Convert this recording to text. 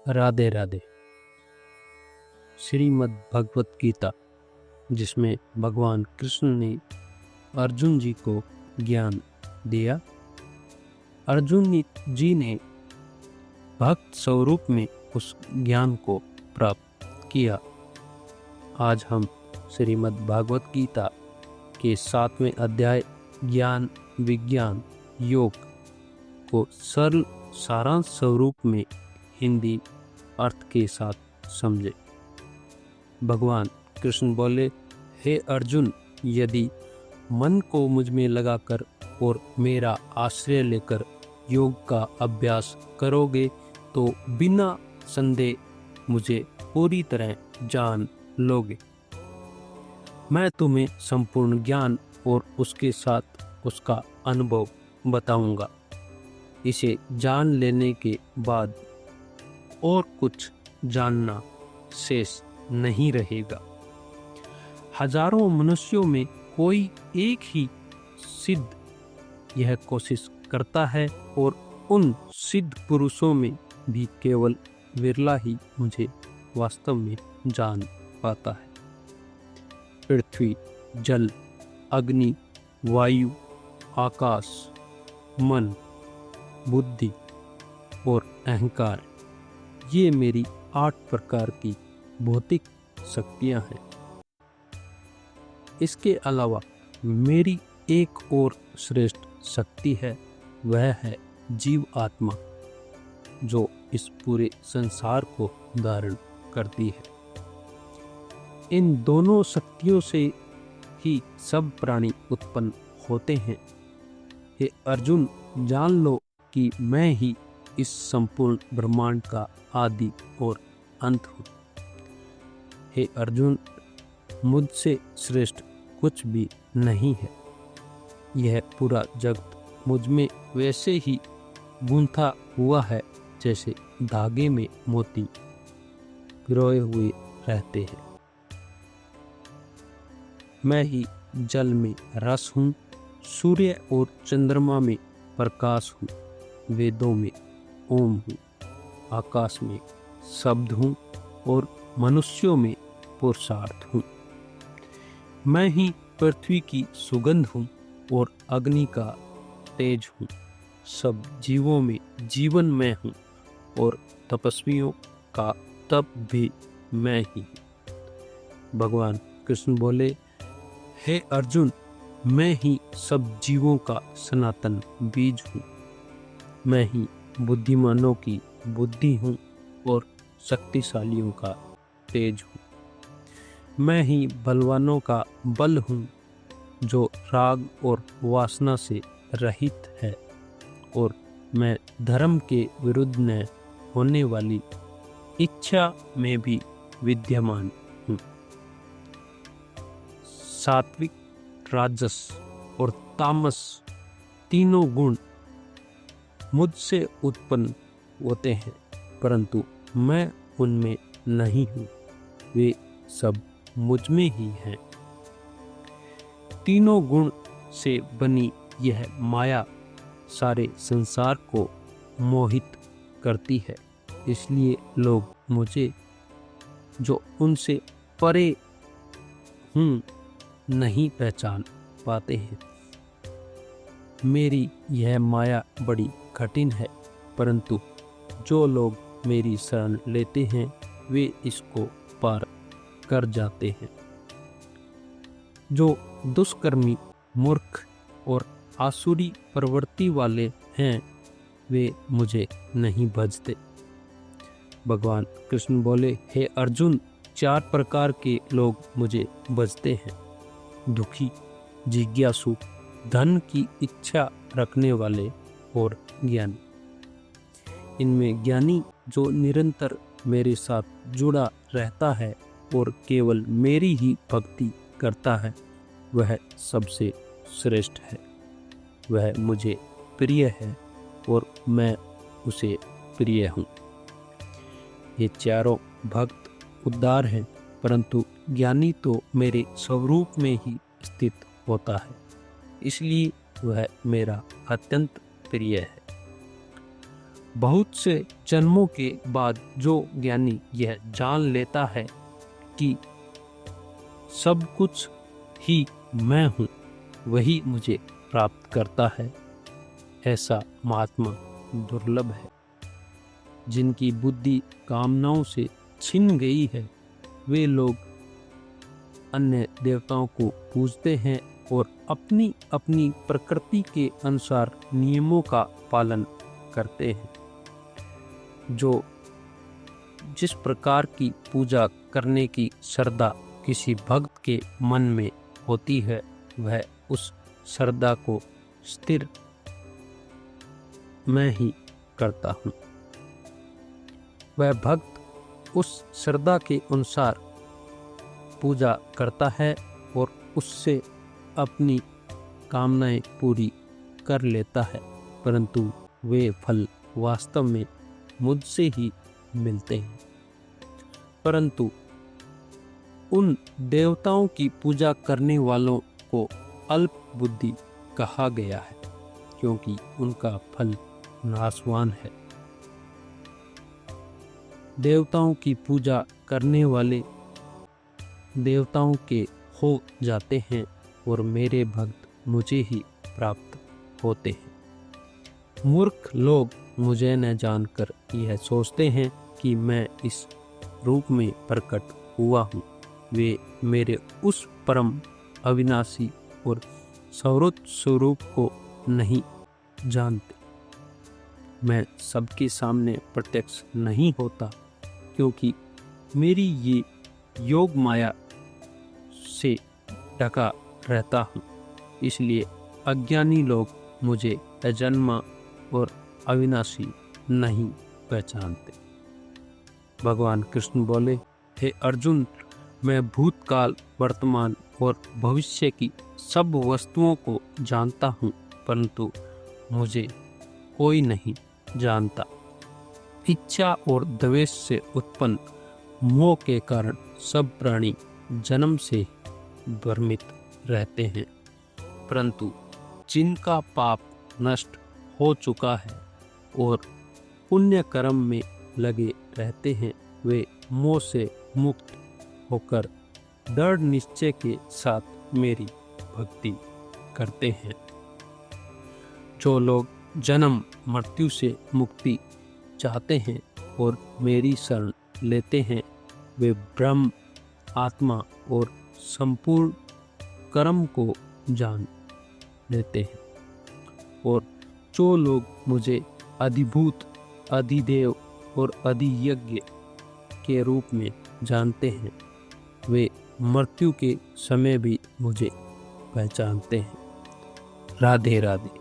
राधे राधे। श्रीमद् भगवत गीता, जिसमें भगवान कृष्ण ने अर्जुन जी को ज्ञान दिया। अर्जुन जी ने भक्त स्वरूप में उस ज्ञान को प्राप्त किया। आज हम श्रीमद् भागवत गीता के 7वें अध्याय ज्ञान विज्ञान योग को सरल सारांश स्वरूप में हिंदी अर्थ के साथ समझे। भगवान कृष्ण बोले, हे अर्जुन, यदि मन को मुझ में लगाकर और मेरा आश्रय लेकर योग का अभ्यास करोगे तो बिना संदेह मुझे पूरी तरह जान लोगे। मैं तुम्हें संपूर्ण ज्ञान और उसके साथ उसका अनुभव बताऊंगा। इसे जान लेने के बाद और कुछ जानना शेष नहीं रहेगा। हजारों मनुष्यों में कोई एक ही सिद्ध यह कोशिश करता है और उन सिद्ध पुरुषों में भी केवल विरला ही मुझे वास्तव में जान पाता है। पृथ्वी, जल, अग्नि, वायु, आकाश, मन, बुद्धि और अहंकार, ये मेरी 8 प्रकार की भौतिक शक्तियां हैं। इसके अलावा मेरी एक और श्रेष्ठ शक्ति है, वह है जीव आत्मा, जो इस पूरे संसार को धारण करती है। इन दोनों शक्तियों से ही सब प्राणी उत्पन्न होते हैं। हे अर्जुन, जान लो कि मैं ही इस संपूर्ण ब्रह्मांड का आदि और अंत हूँ। हे अर्जुन, मुझसे श्रेष्ठ कुछ भी नहीं है। यह पूरा जगत मुझ में वैसे ही गूंथा हुआ है जैसे धागे में मोती पिरोए हुए रहते हैं। मैं ही जल में रस हूँ, सूर्य और चंद्रमा में प्रकाश हूँ, वेदों में ओम हूँ, आकाश में शब्द हूँ और मनुष्यों में पुरुषार्थ हूँ। मैं ही पृथ्वी की सुगंध हूँ और अग्नि का तेज हूँ। सब जीवों में जीवन मैं हूँ और तपस्वियों का तप भी मैं ही हूँ। भगवान कृष्ण बोले, हे अर्जुन, मैं ही सब जीवों का सनातन बीज हूँ। मैं ही बुद्धिमानों की बुद्धि हूँ और शक्तिशालियों का तेज हूँ। मैं ही बलवानों का बल हूँ, जो राग और वासना से रहित है, और मैं धर्म के विरुद्ध न होने वाली इच्छा में भी विद्यमान हूँ। सात्विक, राजस और तामस तीनों गुण मुझसे उत्पन्न होते हैं, परंतु मैं उनमें नहीं हूँ, वे सब मुझ में ही हैं। तीनों गुण से बनी यह माया सारे संसार को मोहित करती है। इसलिए लोग मुझे, जो उनसे परे हूँ, नहीं पहचान पाते हैं। मेरी यह माया बड़ी कठिन है, परंतु जो लोग मेरी शरण लेते हैं वे इसको पार कर जाते हैं। जो दुष्कर्मी, मूर्ख और आसुरी प्रवृत्ति वाले हैं, वे मुझे नहीं भजते। भगवान कृष्ण बोले, हे अर्जुन, 4 प्रकार के लोग मुझे भजते हैं: दुखी, जिज्ञासु, धन की इच्छा रखने वाले और ज्ञानी। इनमें ज्ञानी, जो निरंतर मेरे साथ जुड़ा रहता है और केवल मेरी ही भक्ति करता है, वह सबसे श्रेष्ठ है। वह मुझे प्रिय है और मैं उसे प्रिय हूँ। ये चारों भक्त उदार हैं, परंतु ज्ञानी तो मेरे स्वरूप में ही स्थित होता है, इसलिए वह मेरा अत्यंत प्रिय है। बहुत से जन्मों के बाद जो ज्ञानी यह जान लेता है कि सब कुछ ही मैं हूँ, वही मुझे प्राप्त करता है। ऐसा महात्मा दुर्लभ है। जिनकी बुद्धि कामनाओं से छिन गई है, वे लोग अन्य देवताओं को पूजते हैं और अपनी अपनी प्रकृति के अनुसार नियमों का पालन करते हैं। जो जिस प्रकार की पूजा करने की श्रद्धा किसी भक्त के मन में होती है, वह उस श्रद्धा को स्थिर मैं ही करता हूँ। वह भक्त उस श्रद्धा के अनुसार पूजा करता है और उससे अपनी कामनाएं पूरी कर लेता है, परंतु वे फल वास्तव में मुझसे ही मिलते हैं। परंतु उन देवताओं की पूजा करने वालों को अल्प बुद्धि कहा गया है, क्योंकि उनका फल नाशवान है। देवताओं की पूजा करने वाले देवताओं के हो जाते हैं और मेरे भक्त मुझे ही प्राप्त होते हैं। मूर्ख लोग मुझे न जानकर यह सोचते हैं कि मैं इस रूप में प्रकट हुआ हूँ। वे मेरे उस परम अविनाशी और सर्वोच्च स्वरूप को नहीं जानते। मैं सबके सामने प्रत्यक्ष नहीं होता, क्योंकि मेरी ये योग माया से ढका रहता हूँ। इसलिए अज्ञानी लोग मुझे अजन्मा और अविनाशी नहीं पहचानते। भगवान कृष्ण बोले, हे अर्जुन, मैं भूतकाल, वर्तमान और भविष्य की सब वस्तुओं को जानता हूँ, परंतु मुझे कोई नहीं जानता। इच्छा और द्वेष से उत्पन्न मोह के कारण सब प्राणी जन्म से भ्रमित रहते हैं, परंतु जिनका पाप नष्ट हो चुका है और पुण्य कर्म में लगे रहते हैं, वे मोह से मुक्त होकर दृढ़ निश्चय के साथ मेरी भक्ति करते हैं। जो लोग जन्म मृत्यु से मुक्ति चाहते हैं और मेरी शरण लेते हैं, वे ब्रह्म, आत्मा और संपूर्ण कर्म को जान लेते हैं। और जो लोग मुझे अधिभूत, अधिदेव और अधियज्ञ के रूप में जानते हैं, वे मृत्यु के समय भी मुझे पहचानते हैं। राधे राधे।